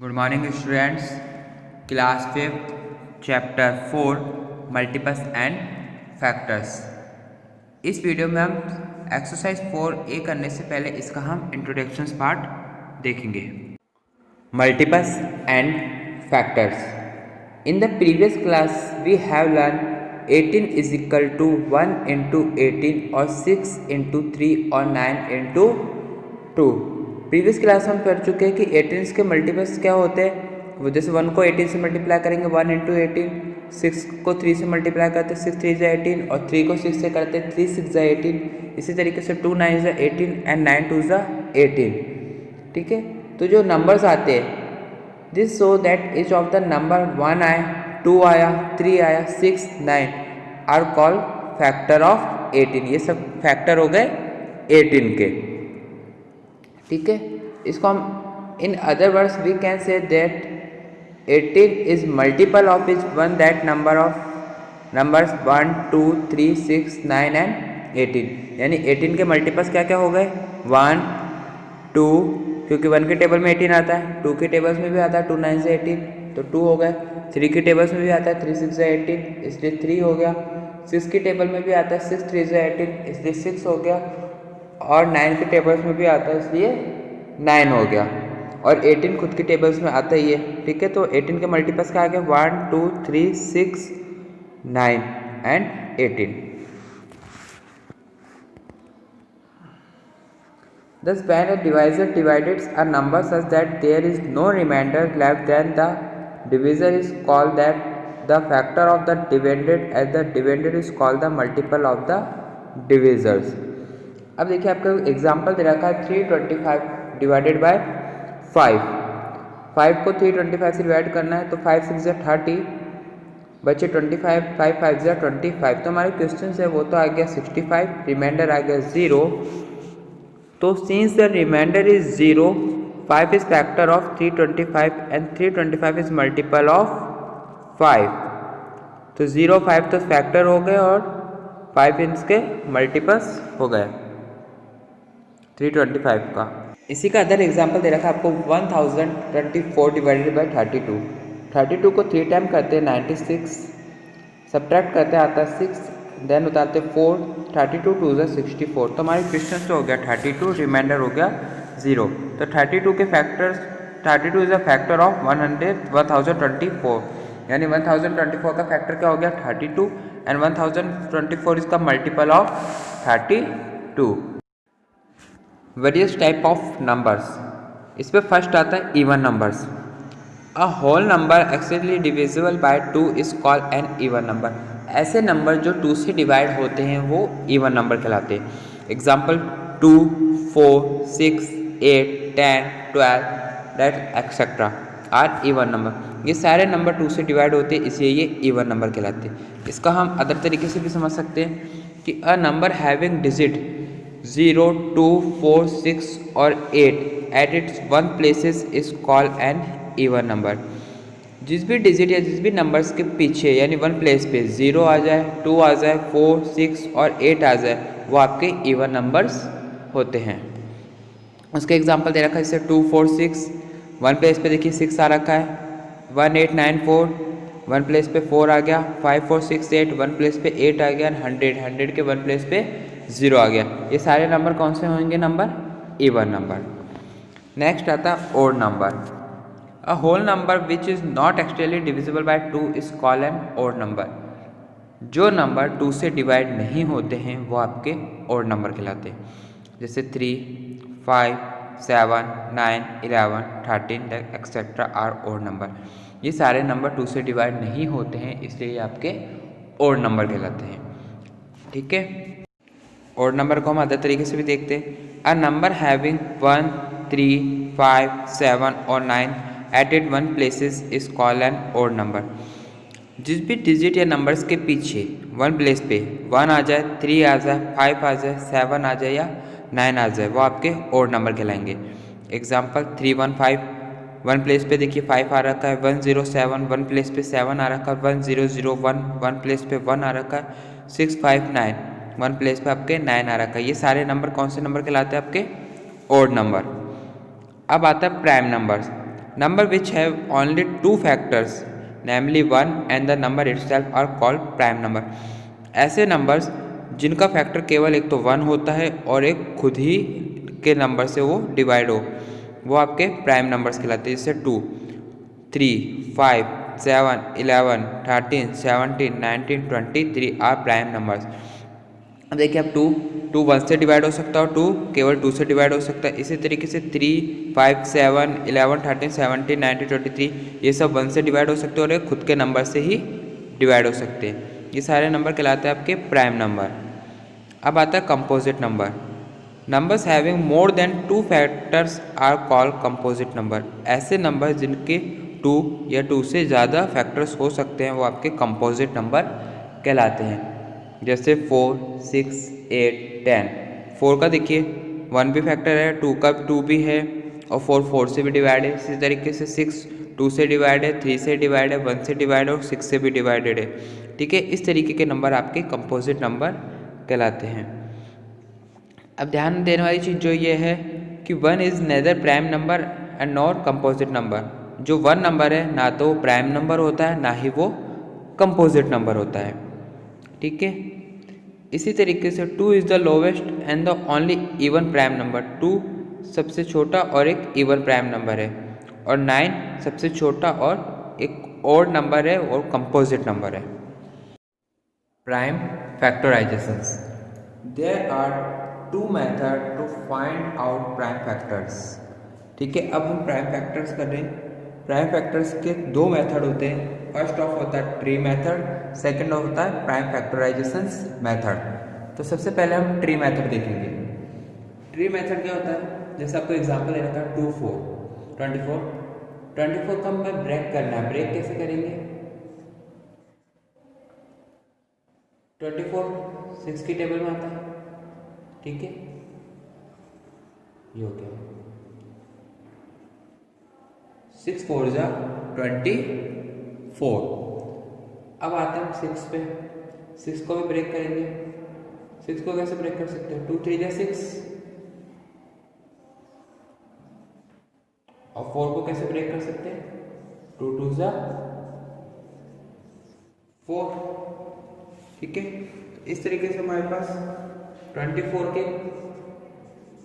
Good morning students. Class 5th chapter 4 multiples and factors. इस video में हम exercise 4A करने से पहले इसका हम इंट्रोडक्शन पार्ट देखेंगे। Multiples and factors. In the previous class we have learn 18 is equal to 1 into 18 और 6 इंटू 3 और 9 इंटू 2। प्रीवियस क्लास हम कर चुके हैं कि 18 के मल्टीपल्स क्या होते हैं। वो जैसे 1 को 18 से मल्टीप्लाई करेंगे 1 इंटू 18, 6 को 3 से मल्टीप्लाई करते हैं 6 3 जा 18 और 3 को 6 से करते हैं 3 6 जा 18। इसी तरीके से 2 9 जा 18 एंड 9 2 जा 18। ठीक है, तो जो नंबर्स आते हैं this so that each of the number 1 आया, 2 आया, 3 आया, 6 9 आर कॉल्ड फैक्टर ऑफ 18। ये सब फैक्टर हो गए 18 के। ठीक है, इसको हम in other words we can say that 18 is multiple of is one that number of numbers 1 2 3 6 9 and 18। यानी 18 के मल्टीपल्स क्या क्या हो गए 1 2, क्योंकि 1 के टेबल में 18 आता है, 2 के टेबल्स में भी आता है 2 9 से 18 तो 2 हो गए, 3 के टेबल्स में भी आता है 3 6 से 18 इसलिए 3 हो गया, 6 के टेबल में भी आता है 6 3 से 18 इसलिए 6 हो गया, और 9 के टेबल्स में भी आता है इसलिए 9 हो गया, और 18 खुद के टेबल्स में आता ही है। ठीक है, तो 18 के मल्टीपल्स क्या आ गया 1 2 3 6 9 and 18। Thus when a divisor divides a number such that there is no remainder left, then the divisor is called that the factor of the divided, as the divided is called the multiple of the divisors। अब देखिए आपका example दे रखा है 325 divided by 5 को 325 से divide करना है तो 5 6 जा 30 बचे 25, 5 5 जा 25। तो हमारे क्वेश्चन है वो तो आ गया 65, रिमाइंडर आ गया 0। तो since the remainder is 0, 5 is factor of 325 and 325 is multiple of 5। तो 0 5 तो फैक्टर हो गए और 5 इनके मल्टीपल्स हो गए 325 का। इसी का अदर एग्जांपल दे रखा है आपको 1024 डिवाइडेड बाय 32 को 3 टाइम करते हैं 96, सब्ट्रैक्ट करते हैं आता है 6, देन उतारते 4, 32 2 जा 64। तो हमारी क्वेश्चन तो हो गया 32, रिमाइंडर हो गया 0। तो 32 के factors 32 is a factor of 1024, यानी 1024 का फैक्टर क्या हो गया 32 एंड 1024 इसका multiple of 32। Various type of numbers. इस पर फर्स्ट आता है even numbers. A whole number actually divisible by 2 is called an even number. ऐसे नंबर जो 2 से डिवाइड होते हैं वो इवन नंबर कहलाते हैं। Example 2 4 6 8 10 12 that etcetera are even number. ये सारे नंबर 2 से डिवाइड होते हैं इसलिए ये इवन नंबर कहलाते हैं। इसका हम अदर तरीके से भी समझ सकते हैं कि अ नंबर हैविंग डिजिट 0 2 4 6 और 8 at its one places is called an even number. जिस भी डिजिट या जिस भी नंबर्स के पीछे यानी वन प्लेस पे 0 आ जाए, 2 आ जाए, 4 6 और 8 आ जाए वो आपके इवन नंबर्स होते हैं। उसके एग्जांपल दे रखा है जैसे 2 4 6, वन प्लेस पे देखिए 6 आ रखा है, 1 8 9 4 वन प्लेस पे 4 आ गया, 5 4 6 8 वन प्लेस पे 8 आ गया, 100 के वन प्लेस पे 0 आ गया। ये सारे नंबर कौन से होंगे नंबर इवन नंबर। नेक्स्ट आता है odd number. A whole number which is not actually divisible by 2 is called an odd number. जो नंबर 2 से डिवाइड नहीं होते हैं वो आपके ओड नंबर कहलाते हैं। जैसे 3 5 7 9 11 13 एक्सेट्रा आर ओड नंबर। ये सारे नंबर 2 से डिवाइड नहीं होते हैं इसलिए ये आपके ओड नंबर कहलाते हैं। ठीक है, ओड नंबर को हम अदर तरीके से भी देखते हैं। अ नंबर हैविंग 1 3 5 7 और 9 at it one places is called an odd number. जिस भी डिजिट या नंबर्स के पीछे वन प्लेस पे 1 आ जाए, 3 आ जाए, 5 आ जाए, 7 आ जाए या 9 आ जाए वो आपके ओड नंबर कहलाएंगे। एग्जाम्पल 315 वन प्लेस पे देखिए 5 आ रखा है, 107 वन प्लेस पे 7 आ रखा है, 1001 वन प्लेस पे 1 आ रखा है, 659 वन प्लेस पे आपके 9 आ रखा है। ये सारे नंबर कौन से नंबर कहलाते हैं आपके ओड नंबर। अब आता है prime numbers. Number which have only two factors, namely 1 and the number itself are called prime number. ऐसे नंबर्स जिनका फैक्टर केवल एक तो 1 होता है और एक खुद ही के नंबर से वो डिवाइड हो, वो आपके प्राइम नंबर्स कहलाते हैं। जैसे 2, 3, 5, 7, 11, 13, 17, 19, 23 आर प्राइम नंबर्स। अब देखिए अब 2 1 से डिवाइड हो सकता है और 2 केवल 2 से डिवाइड हो सकता है। इसी तरीके से 3, 5, 7, 11, 13, 17, 19, 23 ये सब 1 से डिवाइड हो सकते हैं और ये खुद के नंबर से ही डिवाइड हो सकते हैं। ये सारे नंबर कहलाते हैं आपके प्राइम नंबर। अब आता है composite number. Numbers having more than 2 factors are called composite number. ऐसे नंबर जिनके 2 या 2 से ज़्यादा फैक्टर्स हो सकते हैं वो आपके कंपोजिट नंबर कहलाते हैं। जैसे 4, 6, 8, 10। 4 का देखिए 1 भी फैक्टर है, 2 का 2 भी है और 4 से भी डिवाइड है। इसी तरीके से 6 2 से डिवाइड है, 3 से डिवाइड है, 1 से डिवाइड है और 6 से भी डिवाइडेड है। ठीक है, इस तरीके के नंबर आपके कंपोजिट नंबर कहलाते हैं। अब ध्यान देने वाली चीज़ जो ये है कि 1 is neither prime number and not composite number. जो 1 नंबर है ना तो वो प्राइम नंबर होता है ना ही वो कंपोजिट नंबर होता है। ठीक है, इसी तरीके से 2 is the lowest and the only even prime number. 2 सबसे छोटा और एक इवन प्राइम नंबर है और 9 सबसे छोटा और एक ऑड नंबर है और कंपोजिट नंबर है। Prime factorisations. There are 2 method to find out prime factors. ठीक है, अब हम प्राइम फैक्टर्स कर रहे हैं। प्राइम फैक्टर्स के 2 मेथड होते हैं। फर्स्ट ऑफ होता है ट्री मेथड, सेकंड होता है प्राइम फैक्टराइजेशंस मेथड। तो सबसे पहले हम ट्री मेथड देखेंगे। ट्री मेथड क्या होता है, जैसे आपको एग्जांपल दे रखा है 2, 4, 24 का हमें ब्रेक करना है। ब्रेक कैसे करेंगे? 24 6 की टेबल में आता है। ठीक है, ये हो गया 6 4 जा 24। अब आते हैं 6 पे। 6 को भी ब्रेक करेंगे। 6 को कैसे ब्रेक कर सकते हैं? 2 3 जा 6 और 4 को कैसे ब्रेक कर सकते हैं? 2 2 जा 4। ठीक है, तो इस तरीके से हमारे पास 24 के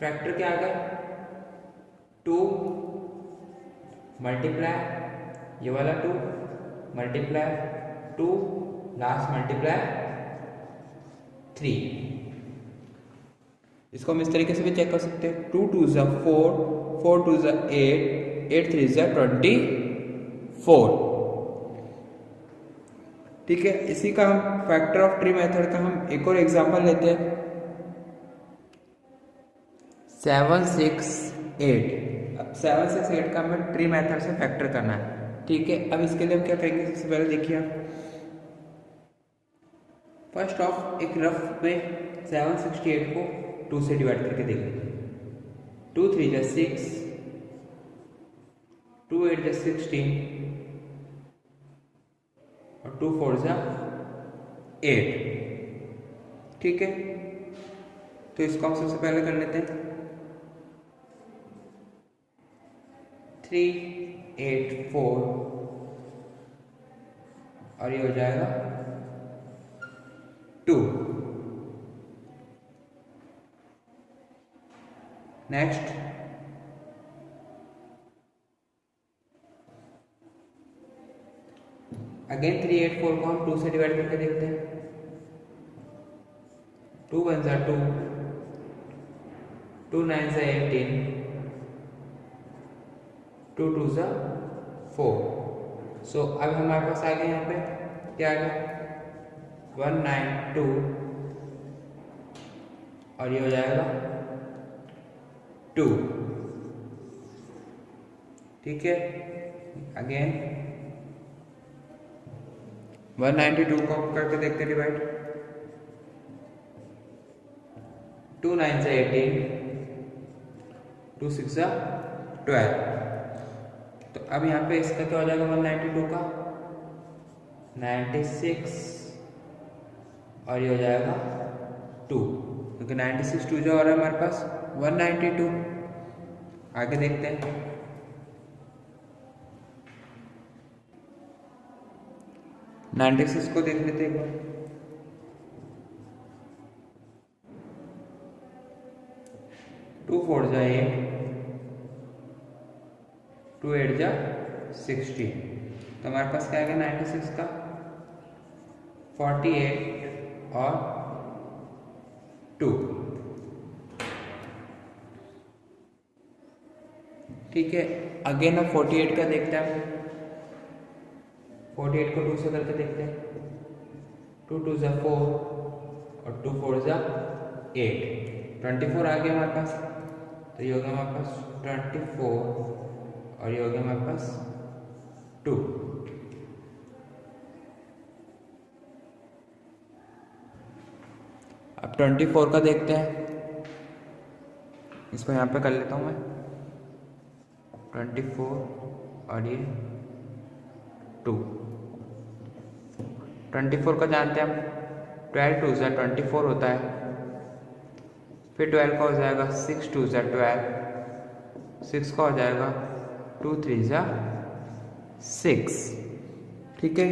फैक्टर क्या आ गए? 2 मल्टीप्लाई ये वाला 2 मल्टीप्लाई 2 लास्ट मल्टीप्लाई 3। इसको हम इस तरीके से भी चेक कर सकते हैं। 2 2 जा 4, 4 2 जा 8, 8 3 जा 24। ठीक है, इसी का हम फैक्टर ऑफ ट्री मेथड का हम एक और एग्जांपल लेते हैं। 7 6 8। अब 7 6 8 का हमें ट्री मेथड से फैक्टर करना है। ठीक है, अब इसके लिए हम क्या करेंगे? सबसे पहले देखिए आप फर्स्ट ऑफ एक रफ में 768 को 2 से डिवाइड करके देखेंगे। 2 3 जा 6, 2 8 जा 16 और 2 4 जा 8। ठीक है, तो इसको हम सबसे पहले कर लेते हैं। 3 8 4 और ये हो जाएगा 2। नेक्स्ट अगेन 3 8 4 को हम 2 से डिवाइड करके देखते हैं। 2 1 जा 2, 2 9 जा 18, 2 2 जा 4। सो अब हमारे पास आ गए यहाँ पे क्या आ गया? 1 9 2 और ये हो जाएगा 2। ठीक है, अगेन 192 को करके देखते हैं डिवाइड। 2 9 से 18, 2 6 जा 12। तो अब यहाँ पे इसका क्या हो जाएगा? 192 का 96 और ये हो जाएगा 2, क्योंकि 96 2 जो हो रहा है हमारे पास 192। आगे देखते हैं 96 को देख लेते एक बार। 2 4 जा 8, 2 8 जा 60, तो हमारे पास क्या आएगा 96 का 48 और 2। ठीक है, अगेन अब 48 का देखते हैं। 48 को 2 से करके देखते हैं। 2 2 जा 4 और 2 4 जा 8, 24 आ गया हमारे पास। तो ये हो गया हमारे पास 24 और ये हो गया हमारे पास 2। अब 24 का देखते हैं, इसको यहाँ पे कर लेता हूँ मैं। 24 और ये 2, 24 का जानते हैं हम, 12 2 जा 24 होता है। फिर 12 का हो जाएगा 6 2 जा 12, 6 का हो जाएगा 2 3 जा 6। ठीक है,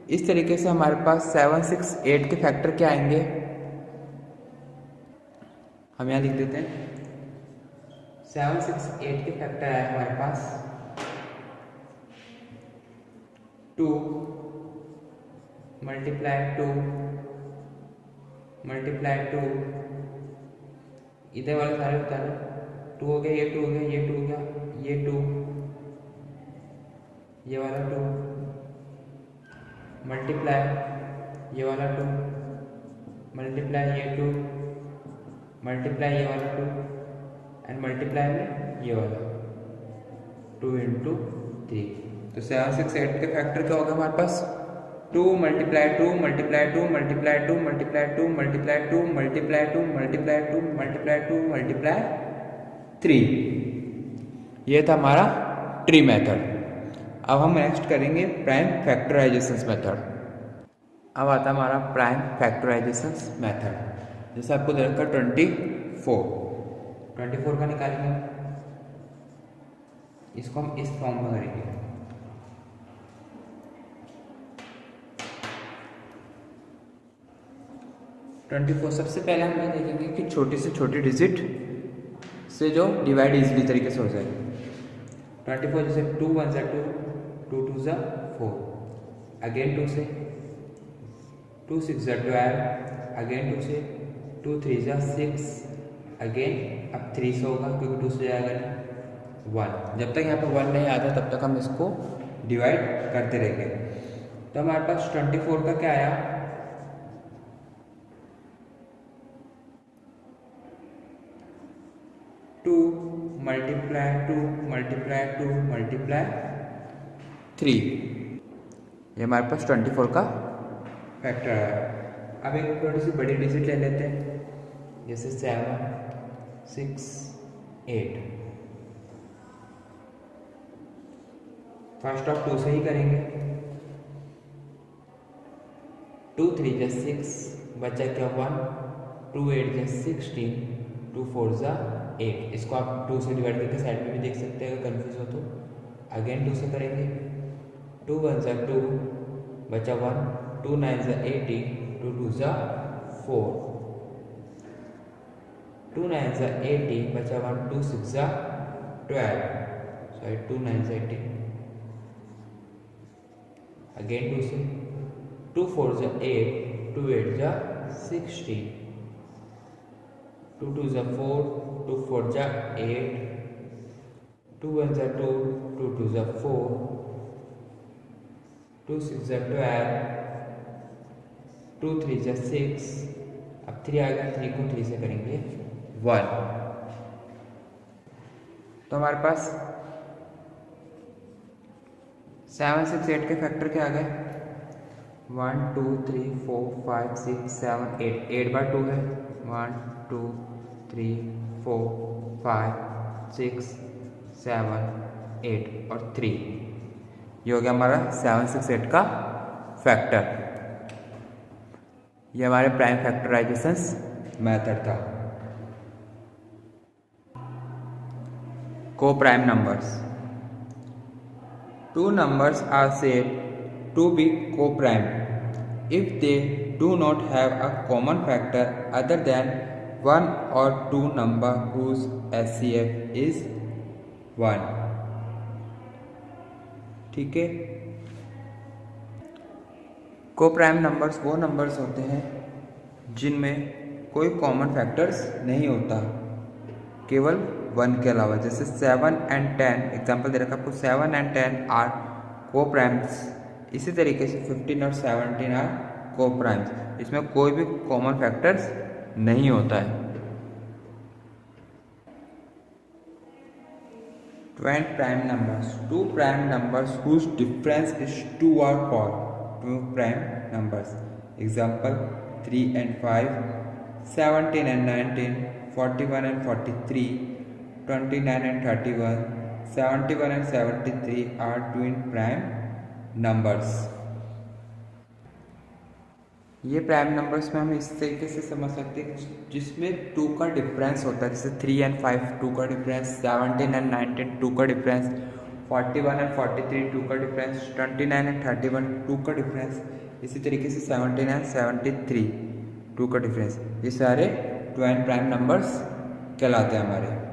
इस तरीके से हमारे पास 7 6 8 के फैक्टर क्या आएंगे, हम यहाँ लिख देते हैं। 7 6 8 के फैक्टर आए हमारे पास 2 मल्टीप्लाई 2 मल्टीप्लाई 2, इधर वाले सारे होता है 2 हो गया, ये 2 हो गया, ये 2 हो गया, ये 2, ये वाला 2 मल्टीप्लाई ये वाला 2 मल्टीप्लाई ये 2 मल्टीप्लाई ये वाला 2 एंड मल्टीप्लाई में ये वाला 2 इंटू 3। तो 7 6 8 के फैक्टर क्या होगा हमारे पास 2 multiply 2 multiply 2 multiply 2 multiply 2 multiply 2 multiply 2 multiply 2 multiply 2 multiply 3। ये था हमारा ट्री मेथड। अब हम नेक्स्ट करेंगे प्राइम फैक्टराइजेशन मेथड। अब आता है हमारा प्राइम फैक्टराइजेशन मेथड। जैसे आपको दे रखा 24 का निकालेंगे, इसको हम इस फॉर्म में करेंगे। सबसे पहले हम ये देखेंगे कि छोटी से छोटी डिजिट से जो डिवाइड इजीली तरीके से हो जाए। 24 जैसे 2 1 जा 2, 2 2 जा 4, अगेन 2 से 2 6 जा 12, अगेन 2 से 2 3 जा 6, अगेन अब 3 से होगा क्योंकि 2 से जाएगा नहीं 1। जब तक यहाँ पे 1 नहीं आता तब तक हम इसको डिवाइड करते रहेंगे। तो हमारे पास 24 का क्या आया 2 मल्टीप्लाई 2 मल्टीप्लाई 2 मल्टीप्लाई 3, ये हमारे पास 24 का फैक्टर है। अब एक थोड़ी सी बड़ी डिजिट ले लेते हैं, जैसे 7 6 8। फर्स्ट ऑफ 2 से ही करेंगे। 2 3 जा 6, बचा क्या 1, 2 8 जा 16, 2 4 जा 8। इसको आप 2 से डिवाइड करके साइड में भी देख सकते हैं अगर कंफ्यूज हो तो। अगेन 2 से करेंगे। 2 1 जा 2, बचा 1, 2 9 जा 18, 2 2 जा 4, 2 9 जा 18, बचा 1, 2 6 जा 12, सॉरी 2 9 जा 18, अगेन 2 से 2 4 जा 8, 2 8 जा 16, 2 2 जा 4, 2 4 जा 8, 2 1 जा 2, 2 2 जा 4, 2 6 जा 12, 2 3 जा 6, अब 3 आ गया, 3 को 3 से करेंगे 1। तो हमारे पास 7 6 8 के फैक्टर क्या आ गए 1 2 3 4 5 6 7 8, 8 बार 2 है 1 2 3 4 5 6 7 8 और 3। ये हो गया हमारा 7 6 8 का फैक्टर। ये हमारे प्राइम फैक्टराइजेशन मेथड था। को prime numbers, 2 numbers are said to be co-prime if they do not have a common factor other than one or two number whose HCF is 1. ठीक है। को-प्राइम नंबर्स वो numbers होते हैं जिनमें कोई common factors नहीं होता, केवल 1 के अलावा। जैसे 7 and 10 एग्जांपल दे रखा है आपको, 7 and 10 आर को-प्राइम्स। इसी तरीके से 15 और 17 आर को-प्राइम्स, इसमें कोई भी कॉमन फैक्टर्स नहीं होता है। 20 prime numbers, 2 prime numbers whose difference is 2 or 4, 2 prime numbers. Example 3 and 5, 17 and 19, 41 and 43, 29 and 31, 71 and 73 are twin prime numbers. ये प्राइम नंबर्स में हम इस तरीके से समझ सकते हैं जिसमें 2 का डिफरेंस होता है। जैसे 3 and 5 2 का डिफरेंस, 17 and 19 2 का डिफरेंस, 41 and 43 2 का डिफरेंस, 29 and 31 2 का डिफरेंस, इसी तरीके से 17 and 73 2 का डिफरेंस। ये सारे ट्वाइन प्राइम नंबर्स कहलाते हैं हमारे।